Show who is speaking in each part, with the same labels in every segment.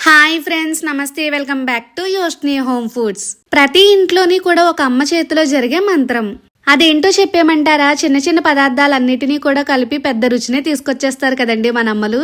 Speaker 1: Hi friends, నమస్తే. Welcome back to Yoshni home foods. ప్రతి ఇంట్లోని కూడా ఒక అమ్మ చేతిలో జరిగే మంత్రం. అదేంటో చెప్పేమంటారా? చిన్న చిన్న పదార్థాలన్నిటినీ కూడా కలిపి పెద్ద రుచిని తీసుకొచ్చేస్తారు కదండి మన అమ్మలు.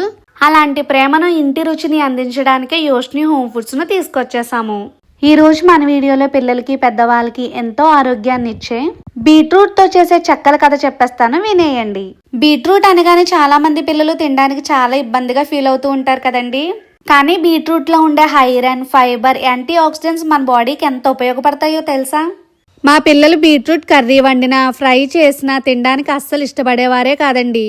Speaker 1: అలాంటి ప్రేమను, ఇంటి రుచిని అందించడానికే యోష్ని హోమ్ ఫుడ్స్ ను తీసుకొచ్చేసాము. ఈ రోజు మన వీడియోలో పిల్లలకి, పెద్దవాళ్ళకి ఎంతో ఆరోగ్యాన్ని ఇచ్చే బీట్రూట్ తో చేసే చెక్కల కథ చెప్పేస్తాను, వినేయండి. బీట్రూట్ అనగానే చాలా మంది పిల్లలు తినడానికి చాలా ఇబ్బందిగా ఫీల్ అవుతూ ఉంటారు కదండి. కానీ బీట్రూట్ లో ఉండే ఐరన్, ఫైబర్, యాంటీ ఆక్సిడెంట్స్ మన బాడీకి ఎంత ఉపయోగపడతాయో తెలుసా? మా పిల్లలు బీట్రూట్ కర్రీ వండినా, ఫ్రై చేసినా తినడానికి అస్సలు ఇష్టపడేవారే కాదండి.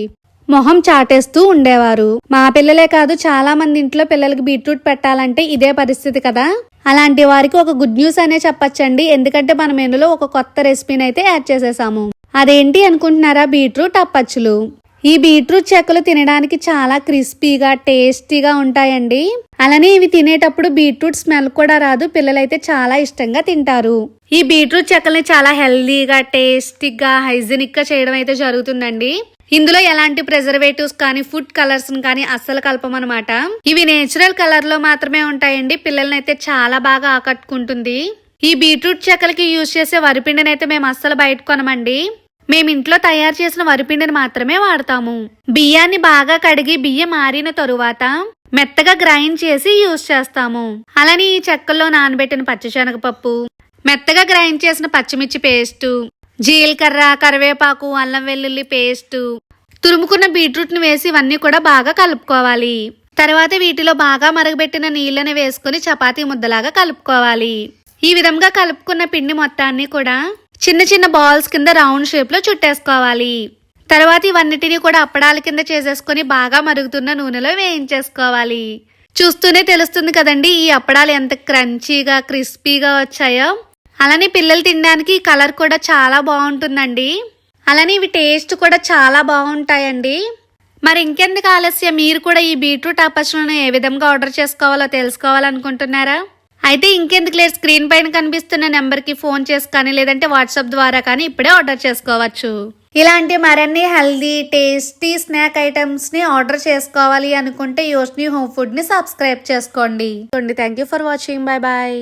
Speaker 1: మొహం చాటేస్తూ ఉండేవారు. మా పిల్లలే కాదు, చాలా మంది ఇంట్లో పిల్లలకి బీట్రూట్ పెట్టాలంటే ఇదే పరిస్థితి కదా. అలాంటి వారికి ఒక గుడ్ న్యూస్ అనే చెప్పచ్చండి. ఎందుకంటే మన మెనూలో ఒక కొత్త రెసిపీని అయితే యాడ్ చేసేసాము. అదేంటి అనుకుంటున్నారా? బీట్రూట్ అప్పచ్చులు. ఈ బీట్రూట్ చెక్కలు తినడానికి చాలా క్రిస్పీగా, టేస్టీగా ఉంటాయండి. అలానే ఇవి తినేటప్పుడు బీట్రూట్ స్మెల్ కూడా రాదు. పిల్లలైతే చాలా ఇష్టంగా తింటారు. ఈ బీట్రూట్ చెక్కల్ని చాలా హెల్దీగా, టేస్టీగా, హైజీనిక్ గా చేయడం అయితే జరుగుతుందండి. ఇందులో ఎలాంటి ప్రిజర్వేటివ్స్ కానీ, ఫుడ్ కలర్స్ కానీ అస్సలు కలపమన్నమాట. ఇవి నేచురల్ కలర్ లో మాత్రమే ఉంటాయండి. పిల్లల్ని అయితే చాలా బాగా ఆకట్టుకుంటుంది. ఈ బీట్రూట్ చెక్కలకి యూజ్ చేసే వరిపిండిని అయితే మేము అస్సలు బయట కొనమండి. మేము ఇంట్లో తయారు చేసిన వరిపిండిని మాత్రమే వాడతాము. బియ్యాన్ని బాగా కడిగి బియ్యం ఆరిన తరువాత మెత్తగా గ్రైండ్ చేసి యూజ్ చేస్తాము. అలానే ఈ చెక్కల్లో నానబెట్టిన పచ్చిశనగపప్పు, మెత్తగా గ్రైండ్ చేసిన పచ్చిమిర్చి పేస్టు, జీలకర్ర, కరివేపాకు, అల్లం వెల్లుల్లి పేస్టు, తురుముకున్న బీట్రూట్ ను వేసి ఇవన్నీ కూడా బాగా కలుపుకోవాలి. తర్వాత వీటిలో బాగా మరగబెట్టిన నీళ్ళని వేసుకుని చపాతీ ముద్దలాగా కలుపుకోవాలి. ఈ విధంగా కలుపుకున్న పిండి మొత్తాన్ని కూడా చిన్న చిన్న బాల్స్ కింద రౌండ్ షేప్ లో చుట్టేసుకోవాలి. తర్వాత ఇవన్నిటిని కూడా అప్పడాల కింద చేసేసుకుని బాగా మరుగుతున్న నూనెలో వేయించేసుకోవాలి. చూస్తూనే తెలుస్తుంది కదండి ఈ అప్పడాలు ఎంత క్రంచీగా, క్రిస్పీగా వచ్చాయో. అలానే పిల్లలు తినడానికి ఈ కలర్ కూడా చాలా బాగుంటుందండి. అలానే ఇవి టేస్ట్ కూడా చాలా బాగుంటాయండి. మరి ఇంకెందుకు ఆలస్యం, మీరు కూడా ఈ బీట్రూట్ అప్పచ్చులను ఏ విధంగా ఆర్డర్ చేసుకోవాలో తెలుసుకోవాలనుకుంటున్నారా? అయితే ఇంకెందుకు లేదు, స్క్రీన్ పైన కనిపిస్తున్న నెంబర్కి ఫోన్ చేసి కానీ, లేదంటే వాట్సాప్ ద్వారా కానీ ఇప్పుడే ఆర్డర్ చేసుకోవచ్చు. ఇలాంటి మరిన్ని హెల్దీ, టేస్టీ స్నాక్ ఐటమ్స్ ని ఆర్డర్ చేసుకోవాలి అనుకుంటే యోష్ని హోమ్ ఫుడ్ ని సబ్స్క్రైబ్ చేసుకోండి. Thank you for watching. Bye bye.